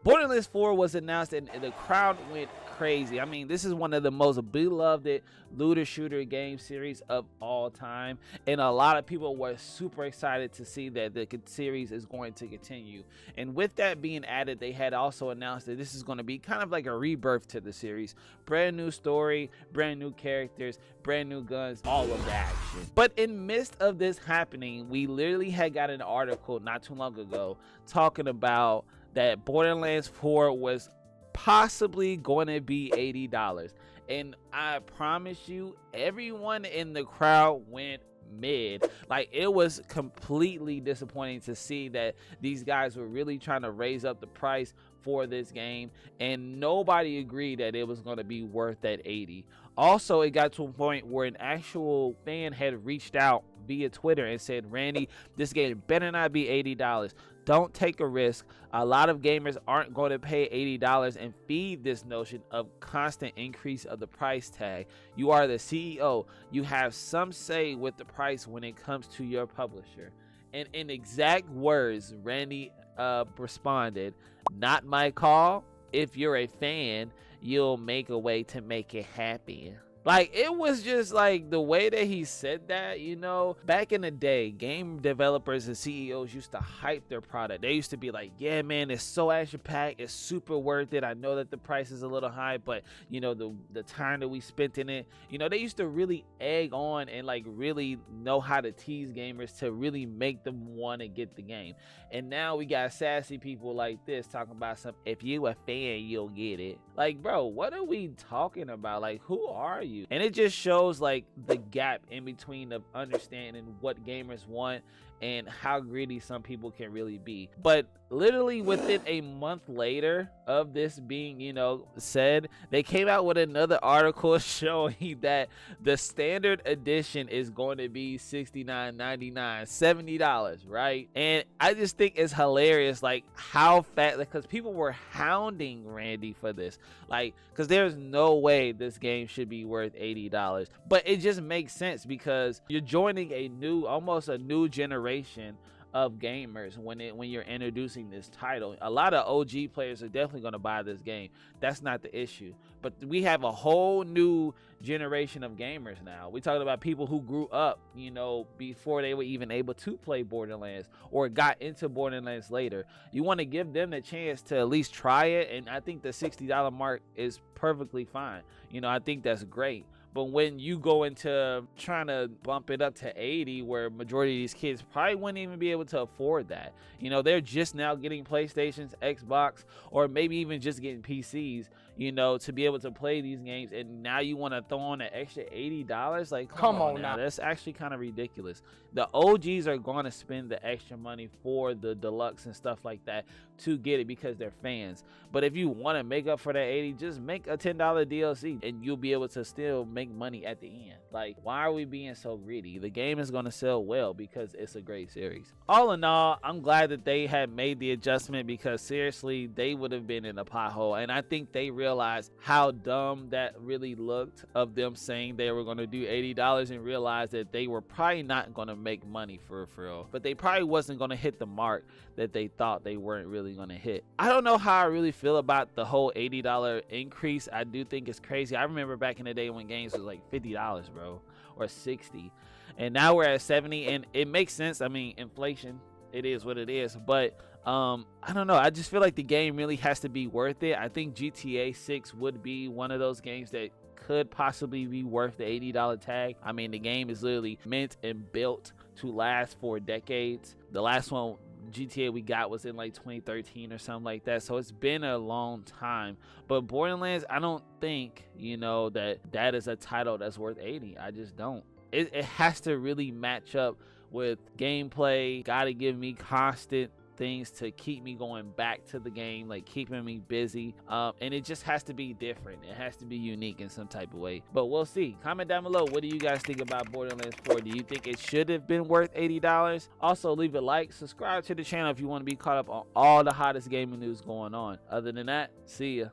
Borderlands 4 was announced and the crowd went crazy. I mean, this is one of the most beloved looter shooter game series of all time, and a lot of people were super excited to see that the series is going to continue. And with that being added, they had also announced that this is going to be kind of like a rebirth to the series. Brand new story, brand new characters, brand new guns, all of the action. But in midst of this happening, we literally had got an article not too long ago talking about that Borderlands 4 was possibly going to be $80. And I promise you, everyone in the crowd went mid. Like, it was completely disappointing to see that these guys were really trying to raise up the price for this game, and nobody agreed that it was going to be worth that 80. Also, it got to a point where an actual fan had reached out via Twitter and said, Randy, this game better not be $80. Don't take a risk. A lot of gamers aren't going to pay $80 and feed this notion of constant increase of the price tag. You are the CEO. You have some say with the price when it comes to your publisher. And in exact words, Randy responded, not my call. If you're a fan, you'll make a way to make it happen. Like, it was just like the way that he said that, you know, back in the day, game developers and CEOs used to hype their product. They used to be like, yeah, man, it's so action-packed, it's super worth it. I know that the price is a little high, but, you know, the time that we spent in it, you know, they used to really egg on and like really know how to tease gamers to really make them want to get the game. And now we got sassy people like this talking about some, if you a fan, you'll get it. Like, bro, what are we talking about? Like, who are you? And it just shows like the gap in between of understanding what gamers want and how greedy some people can really be. But literally within a month later of this being, you know, said, they came out with another article showing that the standard edition is going to be $69.99, $70, right? And I just think it's hilarious, like how fast, because people were hounding Randy for this, like, because there's no way this game should be worth $80. But it just makes sense because you're joining a new, almost a new generation of gamers when you're introducing this title. A lot of OG players are definitely going to buy this game. That's not the issue. But we have a whole new generation of gamers now. We're talking about people who grew up, you know, before they were even able to play Borderlands or got into Borderlands later. You want to give them the chance to at least try it, and I think the $60 mark is perfectly fine. You know, I think that's great. But when you go into trying to bump it up to 80, where majority of these kids probably wouldn't even be able to afford that. You know, they're just now getting PlayStations, Xbox, or maybe even just getting PCs, you know, to be able to play these games. And now you want to throw on an extra $80? Like, come on now. That's actually kind of ridiculous. The OGs are going to spend the extra money for the deluxe and stuff like that to get it because they're fans. But if you want to make up for that 80, just make a $10 DLC and you'll be able to still make money at the end. Like, why are we being so greedy? The game is going to sell well because it's a great series. All in all, I'm glad that they had made the adjustment because seriously, they would have been in a pothole. And I think they realized how dumb that really looked of them saying they were going to do $80 and realized that they were probably not going to make money for real. But they probably wasn't going to hit the mark that they thought they weren't really going to hit. I don't know how I really feel about the whole $80 increase. I do think it's crazy. I remember back in the day when games was like $50, bro, or $60, and now we're at 70, and it makes sense. I mean, inflation, it is what it is. But I don't know, I just feel like the game really has to be worth it. I think GTA 6 would be one of those games that could possibly be worth the $80 tag. I mean, the game is literally meant and built to last for decades. The last one GTA we got was in like 2013 or something like that, so it's been a long time. But Borderlands, I don't think, you know, that is a title that's worth 80. I just don't. It has to really match up with gameplay. Gotta give me constant things to keep me going back to the game, like keeping me busy, and it just has to be different. It has to be unique in some type of way. But we'll see. Comment down below, what do you guys think about Borderlands 4? Do you think it should have been worth $80? Also, leave a like, subscribe to the channel if you want to be caught up on all the hottest gaming news going on. Other than that, see ya.